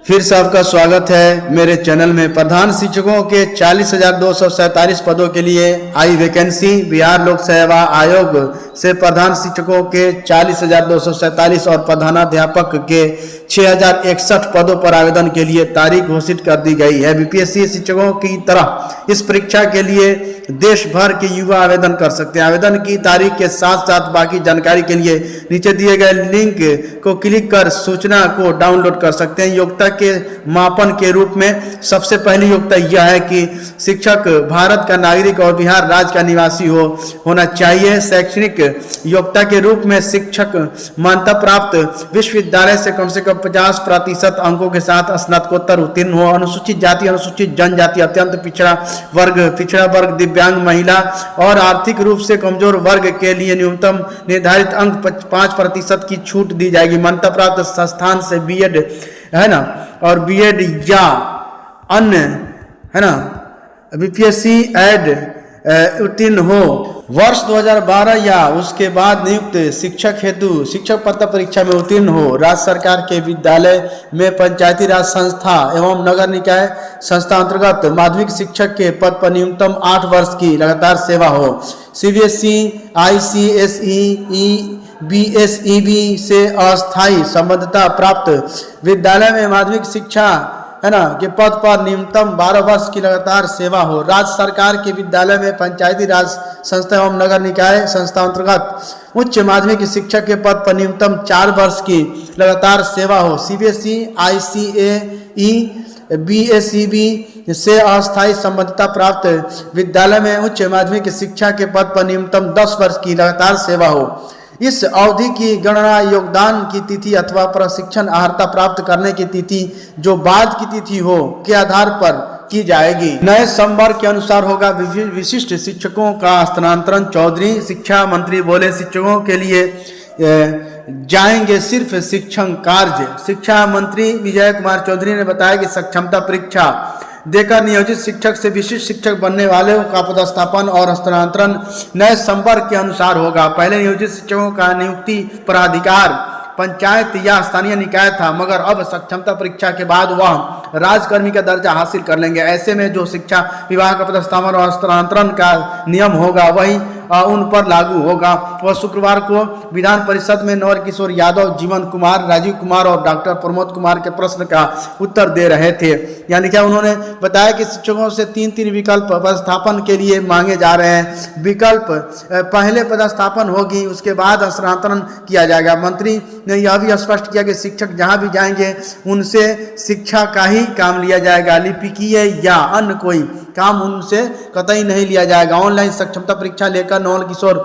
फिर से आपका स्वागत है मेरे चैनल में। प्रधान शिक्षकों के 40,247 पदों के लिए आई वैकेंसी। बिहार लोक सेवा आयोग से प्रधान शिक्षकों के 40,247 और प्रधानाध्यापक के 6,061 पदों पर आवेदन के लिए तारीख घोषित कर दी गई है। बीपीएससी शिक्षकों की तरह इस परीक्षा के लिए देश भर के युवा आवेदन कर सकते हैं। आवेदन की तारीख के साथ साथ बाकी जानकारी के लिए नीचे दिए गए लिंक को क्लिक कर सूचना को डाउनलोड कर सकते हैं। योग्यता के मापन के रूप में सबसे पहली योग्यता यह है कि शिक्षक भारत का नागरिक और बिहार राज्य का निवासी होना चाहिए। शैक्षणिक योग्यता के रूप में शिक्षक मान्यता प्राप्त विश्वविद्यालय से कम 50% अंकों के साथ स्नातकोत्तर उत्तीर्ण हो। अनुसूचित जाति, अनुसूचित जनजाति, अत्यंत पिछड़ा वर्ग, दिव्यांग, महिला और आर्थिक रूप से कमजोर वर्ग के लिए न्यूनतम निर्धारित अंक 5% की छूट दी जाएगी। मान्यता प्राप्त संस्थान से बीएड है ना, और बीएड या अन्य है ना बीपीएससी एड उत्तीर्ण हो। वर्ष 2012 या उसके बाद नियुक्त शिक्षक हेतु शिक्षक पात्रता परीक्षा में उत्तीर्ण हो। राज्य सरकार के विद्यालय में पंचायती राज संस्था एवं नगर निकाय संस्था अंतर्गत माध्यमिक शिक्षक के पद पर न्यूनतम 8 वर्ष की लगातार सेवा हो। सीबीएसई, आईसीएसई, बीएसईबी से अस्थायी संबद्धता प्राप्त विद्यालय में माध्यमिक शिक्षा है ना के पद पर न्यूनतम 12 वर्ष की लगातार सेवा हो। राज्य सरकार के विद्यालय में पंचायती राज संस्था एवं नगर निकाय संस्था अंतर्गत उच्च माध्यमिक शिक्षक के पद पर न्यूनतम 4 वर्ष की लगातार सेवा हो। सीबीएसई, आईसीएई, बीएसईबी से अस्थायी संबद्धता प्राप्त विद्यालय में उच्च माध्यमिक शिक्षा के पद पर न्यूनतम 10 वर्ष की लगातार सेवा हो। इस अवधि की गणना योगदान की तिथि अथवा प्रशिक्षण अर्हता प्राप्त करने की तिथि जो बाद की तिथि हो के आधार पर की जाएगी। नए संवर्ग के अनुसार होगा। विशिष्ट शिक्षकों का स्थानांतरण। चौधरी शिक्षा मंत्री बोले, शिक्षकों के लिए जाएंगे सिर्फ शिक्षण कार्य। शिक्षा मंत्री विजय कुमार चौधरी ने बताया कि सक्षमता परीक्षा देकर नियोजित शिक्षक से विशिष्ट शिक्षक बनने वालों का पदस्थापन और हस्तांतरण नए संवर्ग के अनुसार होगा। पहले नियोजित शिक्षकों का नियुक्ति प्राधिकार पंचायत या स्थानीय निकाय था, मगर अब सक्षमता परीक्षा के बाद वह राजकर्मी का दर्जा हासिल कर लेंगे। ऐसे में जो शिक्षा विभाग का पदस्थापन और हस्तांतरण का नियम होगा वही उन पर लागू होगा। वह शुक्रवार को विधान परिषद में नवल किशोर यादव, जीवन कुमार, राजीव कुमार और डॉक्टर प्रमोद कुमार के प्रश्न का उत्तर दे रहे थे। यानी क्या उन्होंने बताया कि शिक्षकों से 3 विकल्प पदस्थापन के लिए मांगे जा रहे हैं। विकल्प पहले पदस्थापन होगी, उसके बाद हस्तांतरण किया जाएगा। मंत्री ने यह भी स्पष्ट किया कि शिक्षक जहां भी जाएंगे उनसे शिक्षा का ही काम लिया जाएगा। लिपिकीय या अन्य कोई काम उनसे कतई नहीं लिया जाएगा। ऑनलाइन सक्षमता परीक्षा लेकर नवल किशोर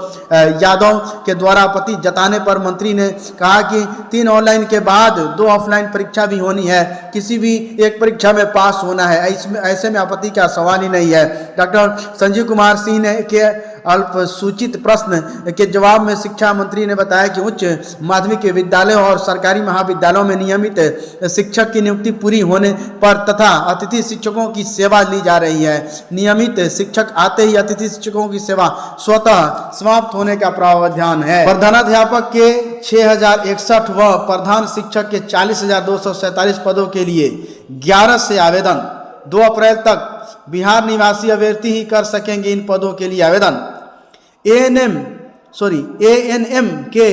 यादव के द्वारा आपत्ति जताने पर मंत्री ने कहा कि 3 ऑनलाइन के बाद 2 ऑफलाइन परीक्षा भी होनी है। किसी भी एक परीक्षा में पास होना है, ऐसे में आपत्ति का सवाल ही नहीं है। डॉक्टर संजीव कुमार सिंह ने के अल्प सूचित प्रश्न के जवाब में शिक्षा मंत्री ने बताया कि उच्च माध्यमिक विद्यालयों और सरकारी महाविद्यालयों में नियमित शिक्षक की नियुक्ति पूरी होने पर तथा अतिथि शिक्षकों की सेवा ली जा रही है। नियमित शिक्षक आते ही अतिथि शिक्षकों की सेवा स्वतः समाप्त होने का प्रावधान है। प्रधानाध्यापक के 6,061 व प्रधान शिक्षक के 40,247 पदों के लिए 11 से आवेदन। 2 अप्रैल तक बिहार निवासी अभ्यर्थी ही कर सकेंगे इन पदों के लिए आवेदन। एएनएम के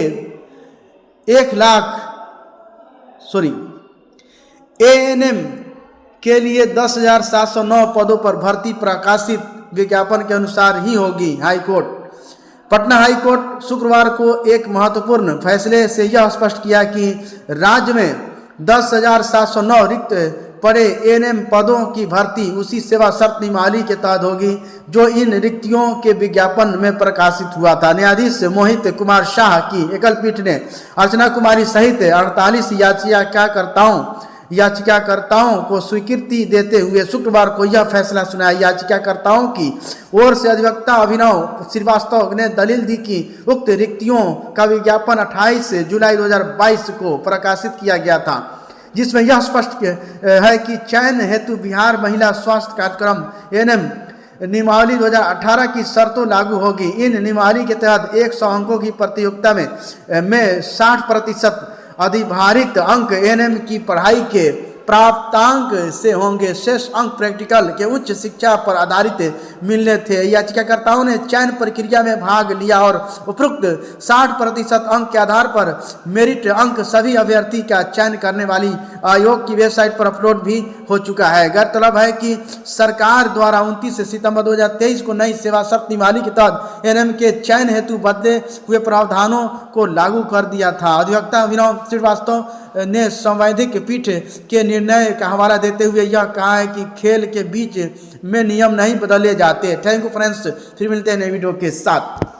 1 लाख एएनएम के लिए 10,709 पदों पर भर्ती प्रकाशित विज्ञापन के अनुसार ही होगी। हाईकोर्ट पटना हाईकोर्ट शुक्रवार को एक महत्वपूर्ण फैसले से यह स्पष्ट किया कि राज्य में 10,709 रिक्त पड़े एएनएम पदों की भर्ती उसी सेवा शर्त नियमावली के तहत होगी जो इन रिक्तियों के विज्ञापन में प्रकाशित हुआ था। न्यायाधीश मोहित कुमार शाह की एकल पीठ ने अर्चना कुमारी सहित 48 याचिकाकर्ताओं को स्वीकृति देते हुए शुक्रवार को यह फैसला सुनाया। याचिकाकर्ताओं की ओर से अधिवक्ता अभिनव श्रीवास्तव ने दलील दी कि उक्त रिक्तियों का विज्ञापन 28 जुलाई 2022 को प्रकाशित किया गया था, जिसमें यह स्पष्ट है कि चयन हेतु बिहार महिला स्वास्थ्य कार्यक्रम एएनएम नियमावली 2018 की शर्तों लागू होगी। इन नियमावली के तहत 100 अंकों की प्रतियोगिता में 60% अधिभारित अंक एएनएम की पढ़ाई के प्राप्तांक से होंगे, शेष अंक प्रैक्टिकल के उच्च शिक्षा पर आधारित मिलने थे। याचिकाकर्ताओं ने चयन प्रक्रिया में भाग लिया और उपरोक्त 60% अंक के आधार पर मेरिट अंक सभी अभ्यर्थी का चयन करने वाली आयोग की वेबसाइट पर अपलोड भी हो चुका है। गौरतलब है कि सरकार द्वारा 29 सितंबर 2023 को नई सेवा शर्त नियमावली के तहत एनएम के चयन हेतु बदले हुए प्रावधानों को लागू कर दिया था। अधिवक्ता अभिनव श्रीवास्तव ने संवैधानिक पीठ के निर्णय का हवाला देते हुए यह कहा है कि खेल के बीच में नियम नहीं बदले जाते। थैंक यू फ्रेंड्स, फिर मिलते हैं नए वीडियो के साथ।